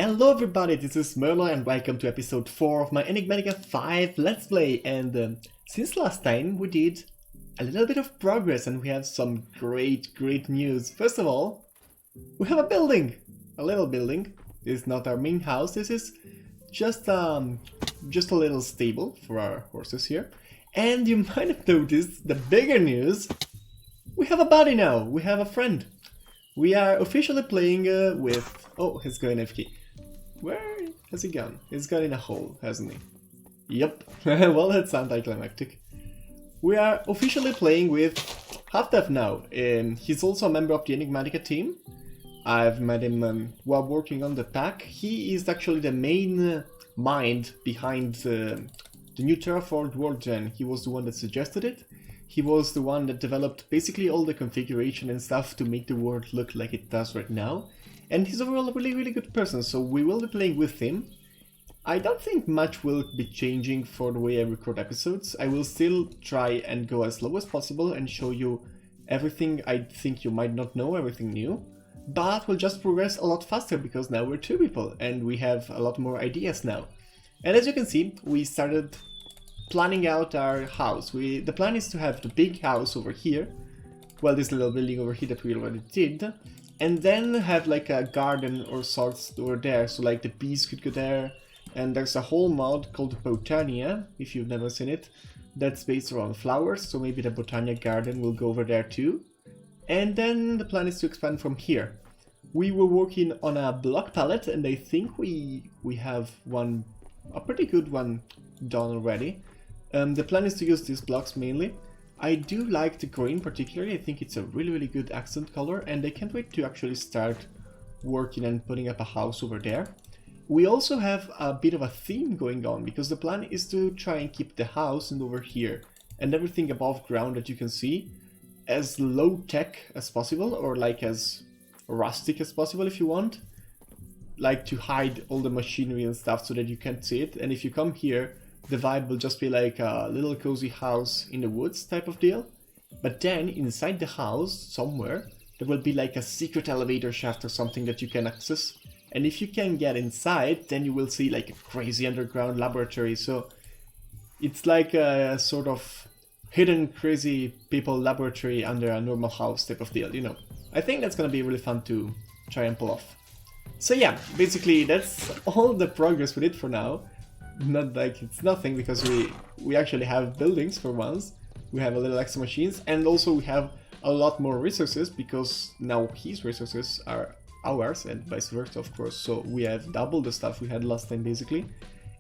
Hello everybody, this is Merlo and welcome to episode 4 of my Enigmatica 5 Let's Play. And since last time we did a little bit of progress and we have some great news. First of all, we have a building! A little building. This is not our main house, this is just a little stable for our horses here. And you might have noticed the bigger news. We have a buddy now, we have a friend. We are officially playing with... Oh, he's going FK. Where has he gone? He's gone in a hole, hasn't he? Yep. Well, that's anticlimactic. We are officially playing with Half-Death now. He's also a member of the Enigmatica team. I've met him while working on the pack. He is actually the main mind behind the new terraformed world gen. He was the one that suggested it. He was the one that developed basically all the configuration and stuff to make the world look like it does right now. And he's overall a really good person, so we will be playing with him. I don't think much will be changing for the way I record episodes. I will still try and go as slow as possible and show you everything I think you might not know, everything new. But we'll just progress a lot faster because now we're two people and we have a lot more ideas now. And as you can see, we started planning out our house. The plan is to have the big house over here, well, this little building over here that we already did, and then have like a garden or sorts over there, so like the bees could go there. And there's a whole mod called Botania, if you've never seen it, that's based around flowers, so maybe the Botania garden will go over there too. And then the plan is to expand from here. We were working on a block palette and I think we have a pretty good one done already. The plan is to use these blocks mainly. I do like the green particularly, I think it's a really good accent color and I can't wait to actually start working and putting up a house over there. We also have a bit of a theme going on because the plan is to try and keep the house and over here and everything above ground that you can see as low tech as possible, or like as rustic as possible if you want. Like to hide all the machinery and stuff so that you can't see it, and if you come here the vibe will just be like a little cozy house in the woods type of deal. But then inside the house, somewhere, there will be like a secret elevator shaft or something that you can access. And if you can get inside, then you will see like a crazy underground laboratory. So it's like a sort of hidden crazy people laboratory under a normal house type of deal, you know. I think that's gonna be really fun to try and pull off. So yeah, basically that's all the progress we did for now. Not like it's nothing, because we actually have buildings for once. We have a little extra machines, and also we have a lot more resources because now his resources are ours and vice versa, of course. So we have double the stuff we had last time basically.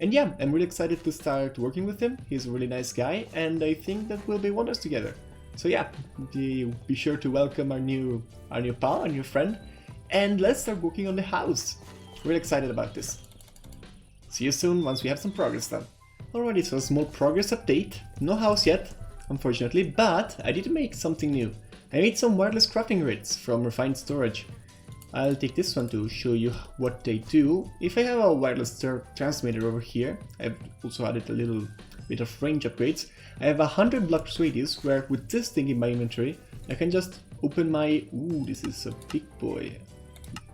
And yeah, I'm really excited to start working with him. He's a really nice guy and I think that we'll be wonders together. So yeah, be sure to welcome our new pal, our new friend, and let's start working on the house. Really excited about this. See you soon once we have some progress done. Alrighty, so a small progress update. No house yet, unfortunately, but I did make something new. I made some wireless crafting grids from refined storage. I'll take this one to show you what they do. If I have a wireless transmitter over here, I've also added a little bit of range upgrades. I have 100 blocks radius, where with this thing in my inventory, I can just open my... Ooh, this is a big boy.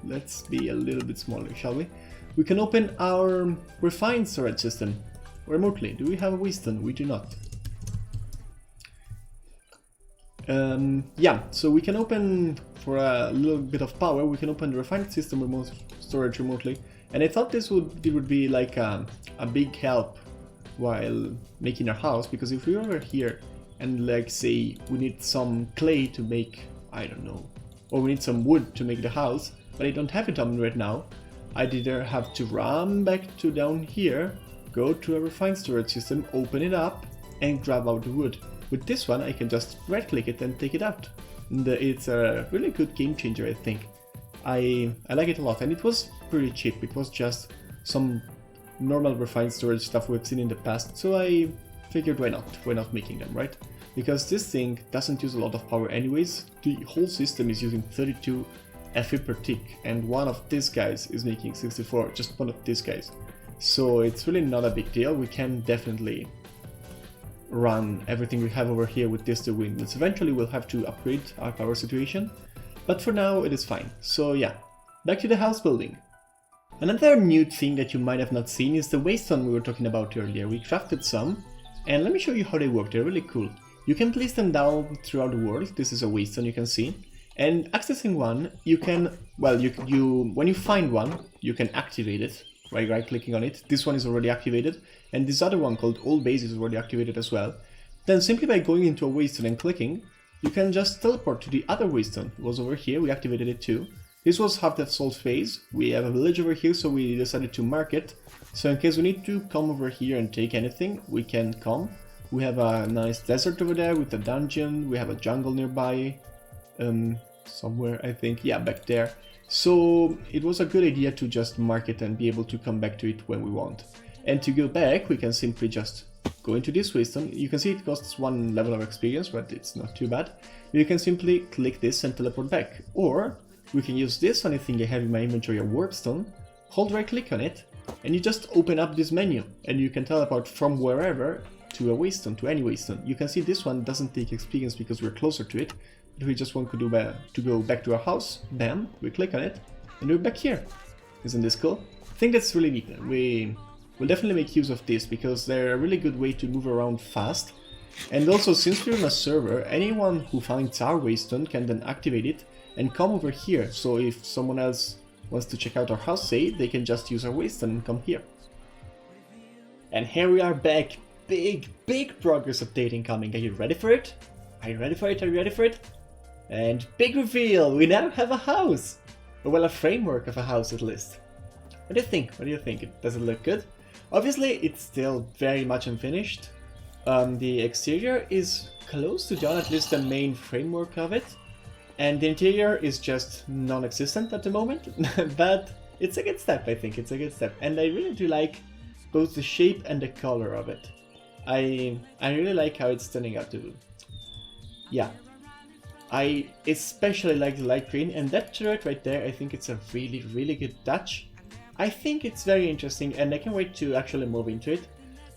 Let's be a little bit smaller, shall we? We can open our refined storage system remotely. Do we have a Waystone? We do not. Yeah, so we can open, for a little bit of power, we can open the refined system storage remotely. And I thought this would be like a big help while making our house, because if we were here and like say we need some clay to make, I don't know, or we need some wood to make the house, but I don't have it on me right now, I'd either have to run back to down here, go to a refined storage system, open it up, and grab out the wood. With this one, I can just right click it and take it out. And it's a really good game changer, I think. I like it a lot, and it was pretty cheap. It was just some normal refined storage stuff we've seen in the past, so I figured why not making them, right? Because this thing doesn't use a lot of power anyways. The whole system is using 32 FE per tick, and one of these guys is making 64, just one of these guys. So it's really not a big deal. We can definitely run everything we have over here with these two windmills. Eventually we'll have to upgrade our power situation, but for now it is fine. So yeah, back to the house building. Another new thing that you might have not seen is the waystone we were talking about earlier. We crafted some, and let me show you how they work. They're really cool. You can place them down throughout the world. This is a waystone, you can see. And accessing one, you can, well, when you find one, you can activate it by right-clicking on it. This one is already activated, and this other one called All Base is already activated as well. Then simply by going into a waystone and clicking, you can just teleport to the other waystone. It was over here, we activated it too. This was half the salt phase. We have a village over here, so we decided to mark it. So in case we need to come over here and take anything, we can come. We have a nice desert over there with a dungeon. We have a jungle nearby. Somewhere, I think. Yeah, back there. So it was a good idea to just mark it and be able to come back to it when we want. And to go back, we can simply just go into this waystone. You can see it costs 1 level of experience, but it's not too bad. You can simply click this and teleport back. Or we can use this funny thing I have in my inventory, a warpstone, hold right click on it, and you just open up this menu, and you can teleport from wherever to a waystone, to any waystone. You can see this one doesn't take experience because we're closer to it. If we just want to go back to our house, bam, we click on it, and we're back here. Isn't this cool? I think that's really neat. We will definitely make use of this because they're a really good way to move around fast. And also, since we're in a server, anyone who finds our waystone can then activate it and come over here. So if someone else wants to check out our house, say, they can just use our waystone and come here. And here we are back. Big progress update incoming. Are you ready for it? Are you ready for it? Are you ready for it? And big reveal! We now have a house! Well, a framework of a house at least. What do you think? What do you think? Does it look good? Obviously, it's still very much unfinished. The exterior is close to done, at least the main framework of it. And the interior is just non-existent at the moment, but it's a good step, I think. It's a good step. And I really do like both the shape and the color of it. I really like how it's turning out to be. Yeah. I especially like the light green, and that turret right there, I think it's a really good touch. I think it's very interesting, and I can't wait to actually move into it.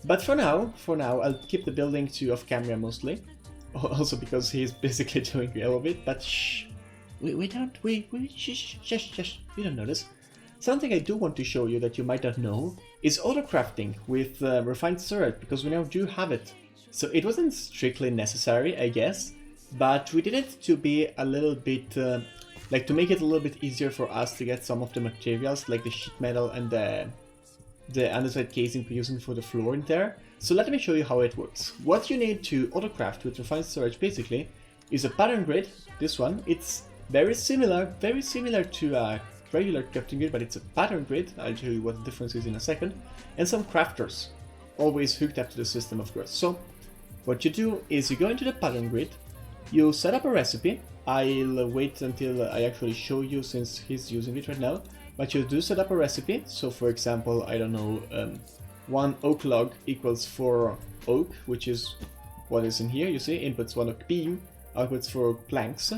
But for now, I'll keep the building to off-camera mostly. Also because he's basically doing all of it, but shh, we don't notice. Something I do want to show you that you might not know is auto-crafting with refined turret, because we now do have it. So it wasn't strictly necessary, I guess, but we did it to be a little bit, like to make it a little bit easier for us to get some of the materials, like the sheet metal and the andesite casing we're using for the floor in there. So let me show you how it works. What you need to autocraft with refined storage basically is a pattern grid, this one. It's very similar to a regular crafting grid, but it's a pattern grid. I'll show you what the difference is in a second. And some crafters, always hooked up to the system, of course. So what you do is you go into the pattern grid, you set up a recipe. I'll wait until I actually show you since he's using it right now. But you do set up a recipe. So for example, I don't know, 1 oak log equals 4 oak, which is what is in here. You see, inputs 1 oak beam, outputs 4 planks.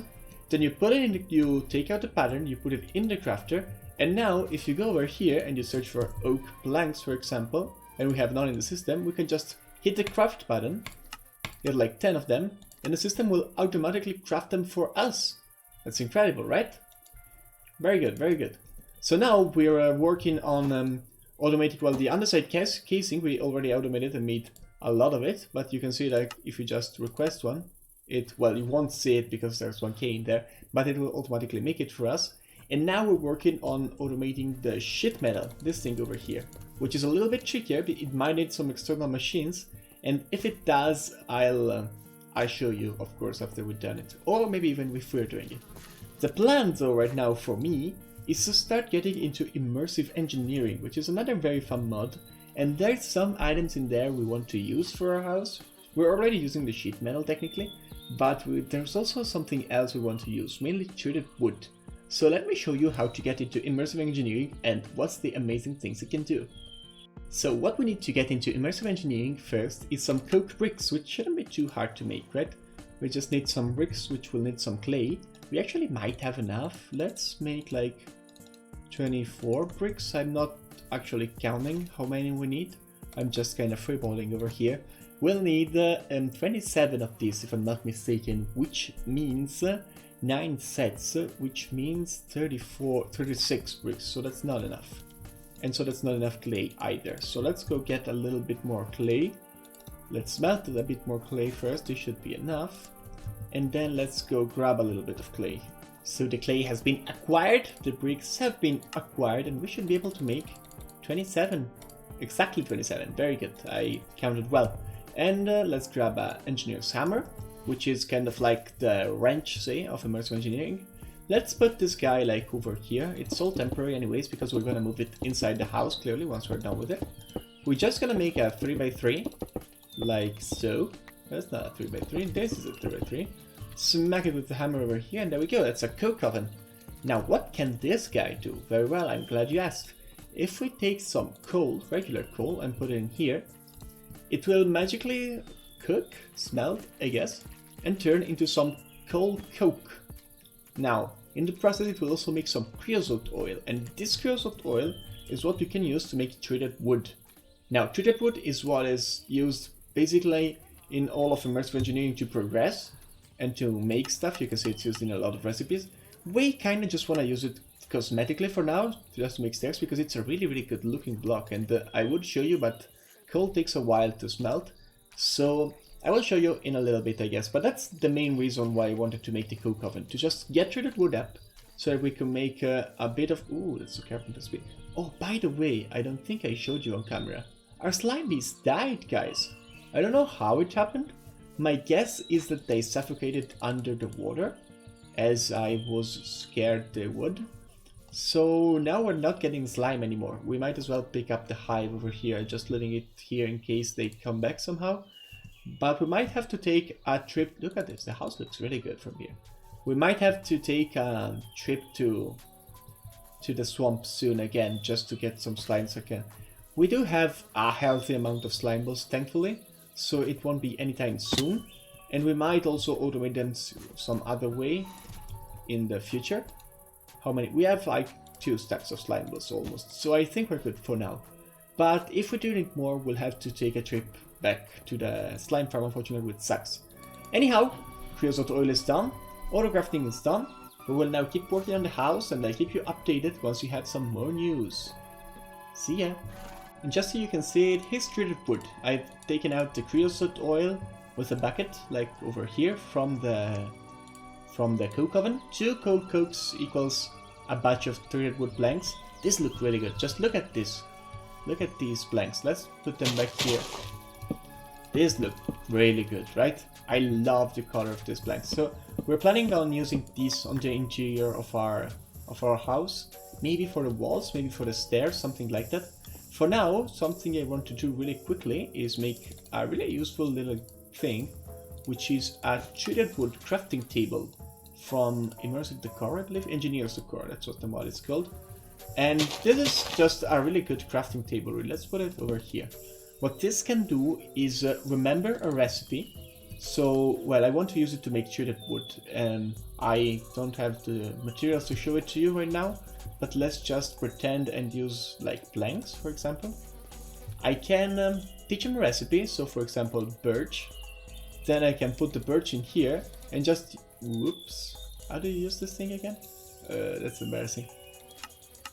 Then you put it in, you take out the pattern, you put it in the crafter, and now if you go over here and you search for oak planks, for example, and we have none in the system, we can just hit the craft button, get like 10 of them, and the system will automatically craft them for us. That's incredible, right? Very good, very good. So now we're working on automating, well, the andesite casing we already automated and made a lot of it, but you can see that if you just request one, well, you won't see it because there's 1k in there, but it will automatically make it for us. And now we're working on automating the sheet metal, this thing over here, which is a little bit trickier. It might need some external machines, and if it does, I'll show you, of course, after we've done it, or maybe even if we're doing it. The plan, though, right now for me is to start getting into immersive engineering, which is another very fun mod, and there's some items in there we want to use for our house. We're already using the sheet metal technically, but there's also something else we want to use, mainly treated wood. So let me show you how to get into immersive engineering and what's the amazing things it can do. So what we need to get into immersive engineering first is some coke bricks, which shouldn't be too hard to make, right? We just need some bricks, which will need some clay. We actually might have enough. Let's make like 24 bricks. I'm not actually counting how many we need. I'm just kind of freeballing over here. We'll need 27 of these, if I'm not mistaken, which means 9 sets, which means 36 bricks, so that's not enough. and so that's not enough clay either. So let's go get a little bit more clay. Let's smelt a bit more clay first, this should be enough. And then let's go grab a little bit of clay. So the clay has been acquired, the bricks have been acquired, and we should be able to make 27. Exactly 27, very good, I counted well. And let's grab an engineer's hammer, which is kind of like the wrench, say, of immersive engineering. Let's put this guy like over here. It's all temporary anyways, because we're gonna move it inside the house, clearly, once we're done with it. We're just gonna make a 3x3, like so. That's not a 3x3, this is a 3x3. Smack it with the hammer over here, and there we go, that's a coke oven. Now, what can this guy do? Very well, I'm glad you asked. If we take some coal, regular coal, and put it in here, it will magically cook, smelt, I guess, and turn into some coal coke. Now, in the process it will also make some creosote oil, and this creosote oil is what you can use to make treated wood. Now, treated wood is what is used basically in all of immersive engineering to progress and to make stuff. You can see it's used in a lot of recipes. We kind of just want to use it cosmetically for now, just to make stairs, because it's a really good looking block, and I would show you, but coal takes a while to smelt, so I will show you in a little bit, I guess. But that's the main reason why I wanted to make the coke oven, to just get treated wood up, so that we can make a bit of... Ooh, that's a carpenter's speed. Oh, by the way, I don't think I showed you on camera. Our slime bees died, guys. I don't know how it happened. My guess is that they suffocated under the water, as I was scared they would. So now we're not getting slime anymore. We might as well pick up the hive over here, just leaving it here in case they come back somehow. But we might have to take a trip. Look at this, the house looks really good from here. We might have to take a trip to the swamp soon again, just to get some slimes again. We do have a healthy amount of slime balls, thankfully, so it won't be anytime soon. And we might also automate them some other way in the future. How many? We have like 2 stacks of slime balls almost, so I think we're good for now. But if we do need more, we'll have to take a trip back to the slime farm, unfortunately, which sucks. Anyhow, creosote oil is done, auto crafting is done. We will now keep working on the house, and I'll keep you updated once we have some more news. See ya! And just so you can see it, here's treated wood. I've taken out the creosote oil with a bucket, like over here, from the coke oven. 2 coal cokes equals a batch of treated wood planks. This look really good. Just look at this. Look at these planks. Let's put them back here. This look really good, right? I love the color of these planks. So we're planning on using these on the interior of our house. Maybe for the walls, maybe for the stairs, something like that. For now, something I want to do really quickly is make a really useful little thing, which is a treated wood crafting table from Immersive Decor, I believe, Engineer's Decor, that's what the mod is called. And this is just a really good crafting table. Let's put it over here. What this can do is remember a recipe. So, well, I want to use it to make treated wood, and I don't have the materials to show it to you right now, but let's just pretend and use like planks, for example. I can teach him a recipe, so for example birch. Then I can put the birch in here and just... Whoops. How do you use this thing again? That's embarrassing.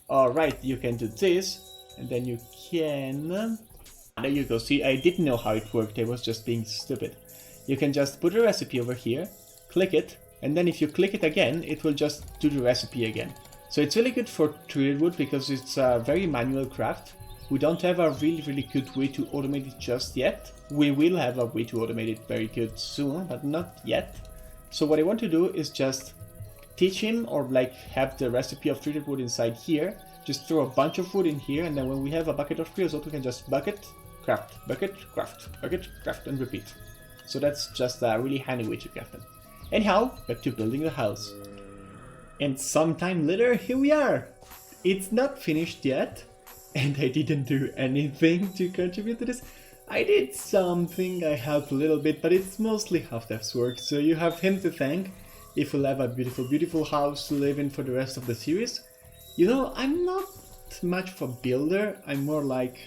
Alright, you can do this, and then you can... There you go, see, I didn't know how it worked, I was just being stupid. You can just put a recipe over here, click it, and then if you click it again, it will just do the recipe again. So it's really good for treated wood because it's a very manual craft. We don't have a really good way to automate it just yet. We will have a way to automate it very good soon, but not yet. So what I want to do is just teach him, or like have the recipe of treated wood inside here. Just throw a bunch of wood in here, and then when we have a bucket of creosote, we can just bucket, craft, and repeat. So that's just a really handy way to craft them. Anyhow, back to building the house. And sometime later, here we are! It's not finished yet, and I didn't do anything to contribute to this. I did something, I helped a little bit, but it's mostly half-dev's work, so you have him to thank if we'll have a beautiful house to live in for the rest of the series. You know, I'm not much of a builder, I'm more like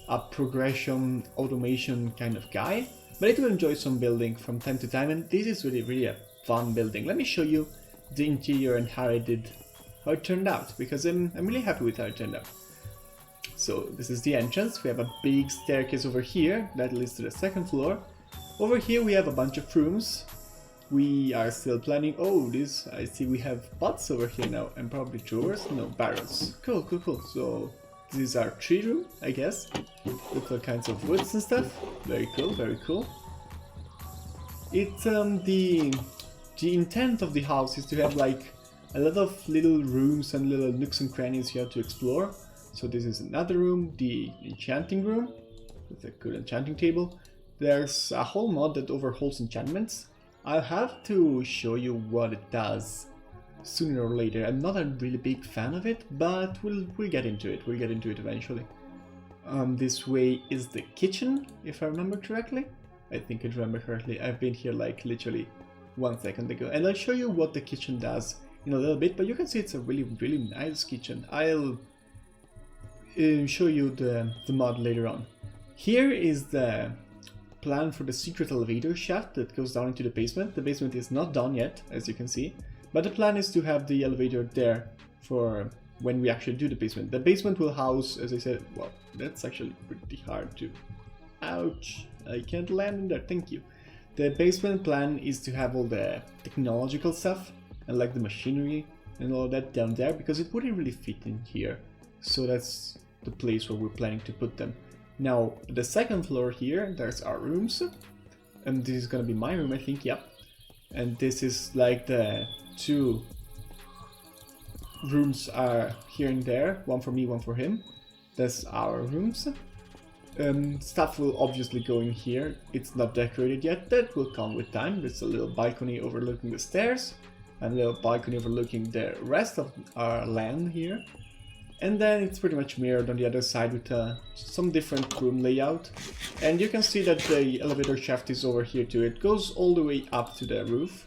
a progression, automation kind of guy, but I do enjoy some building from time to time, and this is really a fun building. Let me show you the interior and how it turned out, because I'm really happy with how it turned out. So this is the entrance. We have a big staircase over here that leads to the second floor. Over here we have a bunch of rooms. We are still planning. Oh, this, I see we have pots over here now, and probably drawers? No, barrels. Cool, cool, cool. So this is our tree room, I guess, with all kinds of woods and stuff. Very cool, very cool. It's the intent of the house is to have like a lot of little rooms and little nooks and crannies here to explore. So this is another room, the enchanting room, with a good enchanting table. There's a whole mod that overhauls enchantments. I'll have to show you what it does sooner or later. I'm not a really big fan of it, but we'll get into it. We'll get into it eventually. This way is the kitchen, if I remember correctly. I think I remember correctly. I've been here like literally 1 second ago, and I'll show you what the kitchen does in a little bit, but you can see it's a really nice kitchen. I'll show you the mod later on. Here is the plan for the secret elevator shaft that goes down into the basement. The basement is not done yet, as you can see, but the plan is to have the elevator there for when we actually do the basement. The basement will house, as I said, well, that's actually pretty hard to... Ouch! I can't land in there, thank you. The basement plan is to have all the technological stuff and like the machinery and all that down there, because it wouldn't really fit in here. So that's the place where we're planning to put them. Now, the second floor here, there's our rooms. And this is gonna be my room, I think, yep. And this is like the two rooms are here and there, one for me, one for him. That's our rooms. Stuff will obviously go in here. It's not decorated yet, that will come with time. There's a little balcony overlooking the stairs, and a little balcony overlooking the rest of our land here. And then it's pretty much mirrored on the other side with some different room layout. And you can see that the elevator shaft is over here too. It goes all the way up to the roof.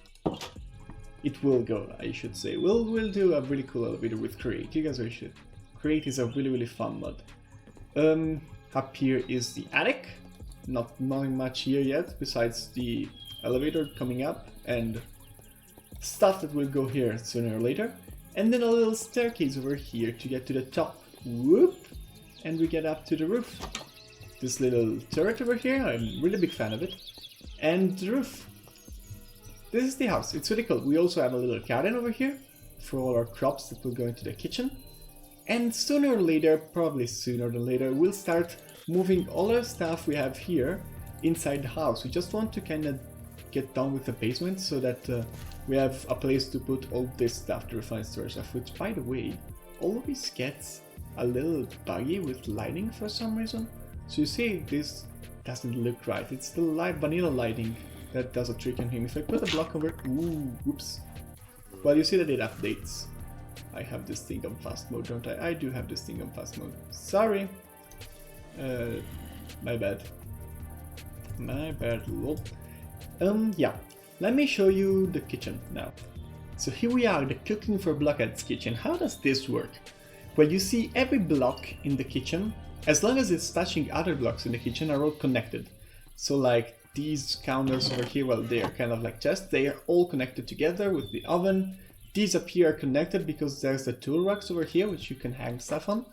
It will go, I should say. We'll do a really cool elevator with Create. You guys should. Create is a really fun mod. Up here is the attic. Nothing much here yet, besides the elevator coming up and stuff that will go here sooner or later. And then a little staircase over here to get to the top. Whoop! And we get up to the roof. This little turret over here, I'm a really big fan of it. And the roof. This is the house, it's really cool. We also have a little garden over here for all our crops that will go into the kitchen. And sooner or later, probably sooner than later, we'll start moving all our stuff we have here inside the house. We just want to kind of get done with the basement so that we have a place to put all this stuff, the refined storage stuff, which, by the way, always gets a little buggy with lighting for some reason. So you see, this doesn't look right. It's the light vanilla lighting that does a trick on him. If I put a block over, ooh, whoops. Well, you see that it updates. I have this thing on fast mode, don't I? I do have this thing on fast mode. Sorry. My bad. My bad, lol. Yeah. Let me show you the kitchen now. So here we are, the Cooking for Blockheads kitchen. How does this work? Well, you see every block in the kitchen, as long as it's touching other blocks in the kitchen, are all connected. So like these counters over here, well, they are kind of like chests. They are all connected together with the oven. These up here are connected because there's the tool racks over here, which you can hang stuff on,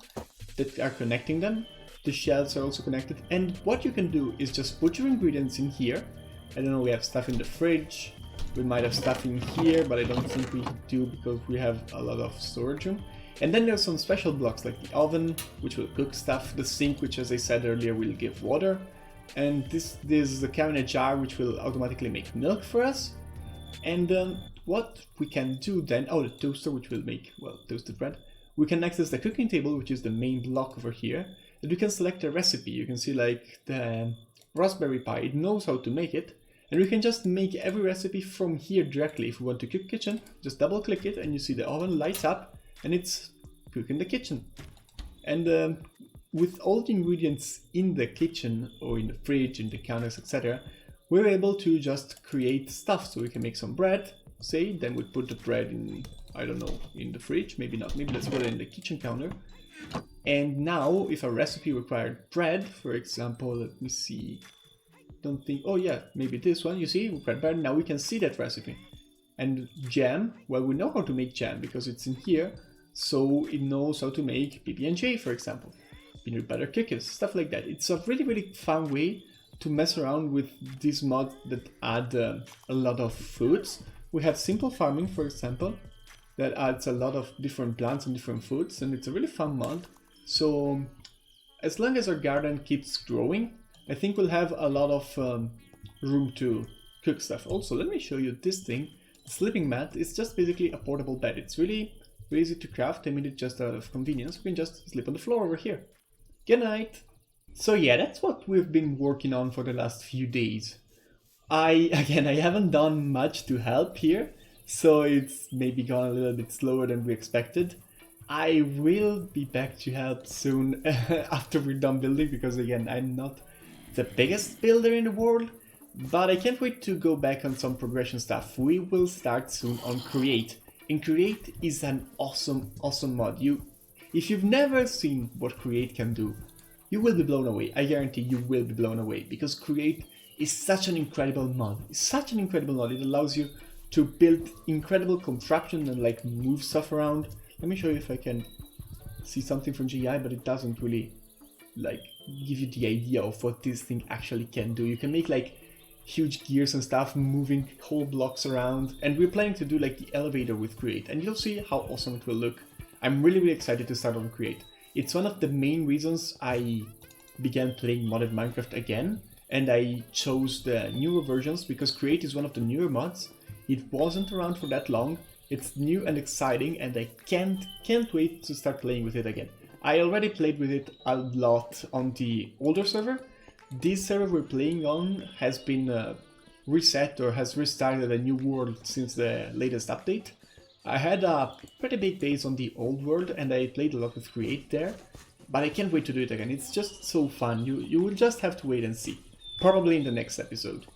that are connecting them. The shelves are also connected. And what you can do is just put your ingredients in here. I don't know, we have stuff in the fridge, we might have stuff in here, but I don't think we do because we have a lot of storage room. And then there's some special blocks like the oven, which will cook stuff, the sink, which as I said earlier will give water, and this is the cabinet jar, which will automatically make milk for us. And what we can do then, oh, the toaster, which will make, well, toasted bread. We can access the cooking table, which is the main block over here, and we can select a recipe. You can see like the raspberry Pi, it knows how to make it. And we can just make every recipe from here directly. If we want to cook kitchen, just double click it and you see the oven lights up and it's cooking the kitchen. And with all the ingredients in the kitchen or in the fridge, in the counters, etc., we're able to just create stuff. So we can make some bread, say, then we put the bread in, I don't know, in the fridge, maybe not, maybe let's put it in the kitchen counter. And now if a recipe required bread, for example, let me see, don't think, oh yeah, maybe this one, you see, bread, now we can see that recipe. And jam, well, we know how to make jam because it's in here, so it knows how to make PB&J, for example. peanut butter cookies, stuff like that. It's a really fun way to mess around with these mods that add a lot of foods. We have simple farming, for example, that adds a lot of different plants and different foods, and it's a really fun mod. So as long as our garden keeps growing, I think we'll have a lot of room to cook stuff. Also, let me show you this thing. The sleeping mat is just basically a portable bed. It's really easy to craft. I made it just out of convenience. We can just sleep on the floor over here. Good night. So yeah, that's what we've been working on for the last few days. I haven't done much to help here, so it's maybe gone a little bit slower than we expected. I will be back to help soon after we're done building, because again, I'm not the biggest builder in the world, but I can't wait to go back on some progression stuff. We will start soon on Create. And Create is an awesome mod. If you've never seen what Create can do, you will be blown away. I guarantee you will be blown away, because Create is such an incredible mod. It's such an incredible mod. It allows you to build incredible contraption and like move stuff around. Let me show you if I can see something from GI, but it doesn't really like give you the idea of what this thing actually can do. You can make like huge gears and stuff, moving whole blocks around, and we're planning to do like the elevator with Create, and you'll see how awesome it will look. I'm really excited to start on Create. It's one of the main reasons I began playing modded Minecraft again, and I chose the newer versions because Create is one of the newer mods. It wasn't around for that long. It's new and exciting, and I can't wait to start playing with it again. I already played with it a lot on the older server. This server we're playing on has been reset or has restarted a new world since the latest update. I had a pretty big base on the old world and I played a lot with Create there, but I can't wait to do it again. It's just so fun. You will just have to wait and see. Probably in the next episode.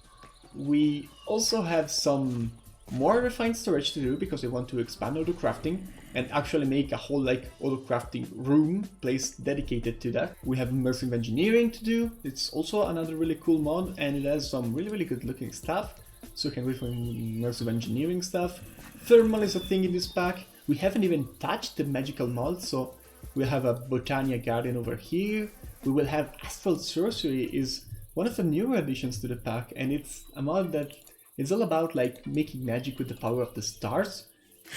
We also have some more refined storage to do because we want to expand auto crafting and actually make a whole like auto crafting room place dedicated to that. We have immersive engineering to do. It's also another really cool mod, and it has some really good looking stuff, so you can wait for immersive engineering stuff. Thermal is a thing in this pack. We haven't even touched the magical mod, so we'll have a Botania garden over here. We will have Astral Sorcery is one of the newer additions to the pack, and it's a mod that is all about like making magic with the power of the stars.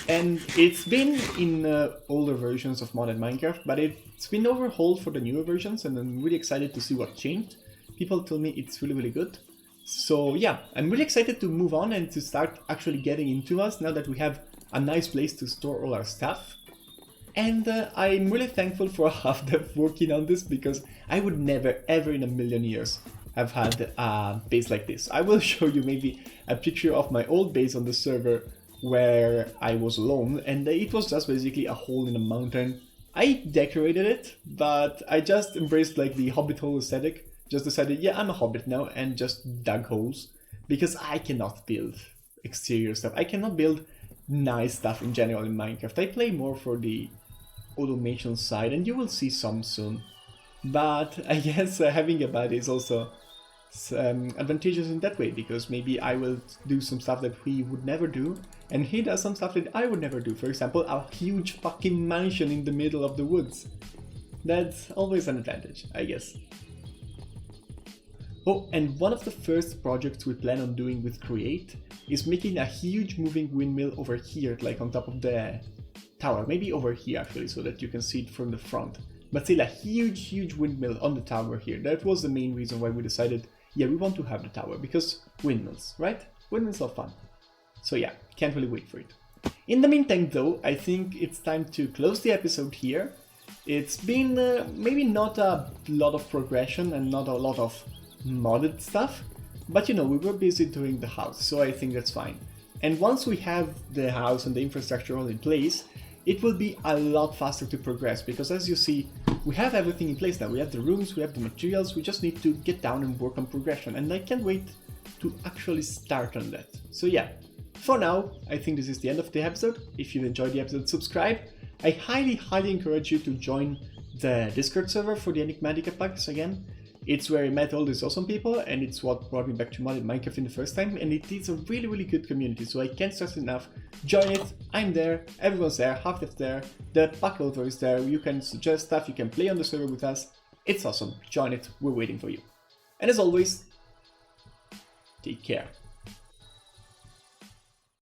And it's been in older versions of modded Minecraft, but it's been overhauled for the newer versions, and I'm really excited to see what changed. People tell me it's really good. So yeah, I'm really excited to move on and to start actually getting into us now that we have a nice place to store all our stuff. And I'm really thankful for half dev working on this, because I would never ever in a million years have had a base like this. I will show you maybe a picture of my old base on the server where I was alone, and it was just basically a hole in a mountain. I decorated it, but I just embraced like the hobbit hole aesthetic. Just decided, yeah, I'm a hobbit now, and just dug holes, because I cannot build exterior stuff. I cannot build nice stuff in general in Minecraft. I play more for the automation side, and you will see some soon. But I guess having a buddy is also advantageous in that way, because maybe I will do some stuff that he would never do, and he does some stuff that I would never do. For example, a huge fucking mansion in the middle of the woods. That's always an advantage, I guess. Oh, and one of the first projects we plan on doing with Create is making a huge moving windmill over here, like on top of the tower. Maybe over here actually, so that you can see it from the front. But still a huge windmill on the tower here. That was the main reason why we decided, yeah, we want to have the tower, because windmills, right? Windmills are fun. So yeah, can't really wait for it. In the meantime though, I think it's time to close the episode here. It's been maybe not a lot of progression and not a lot of modded stuff, but you know, we were busy doing the house, so I think that's fine. And once we have the house and the infrastructure all in place, it will be a lot faster to progress, because as you see, we have everything in place now. We have the rooms, we have the materials, we just need to get down and work on progression, and I can't wait to actually start on that. So yeah, for now, I think this is the end of the episode. If you enjoyed the episode, subscribe. I highly encourage you to join the Discord server for the Enigmatica packs again. It's where I met all these awesome people, and it's what brought me back to modding Minecraft in the first time, and it is a really good community, so I can't stress enough. Join it, I'm there, everyone's there, Half-Life there, the pack over is there, you can suggest stuff, you can play on the server with us. It's awesome, join it, we're waiting for you. And as always, take care.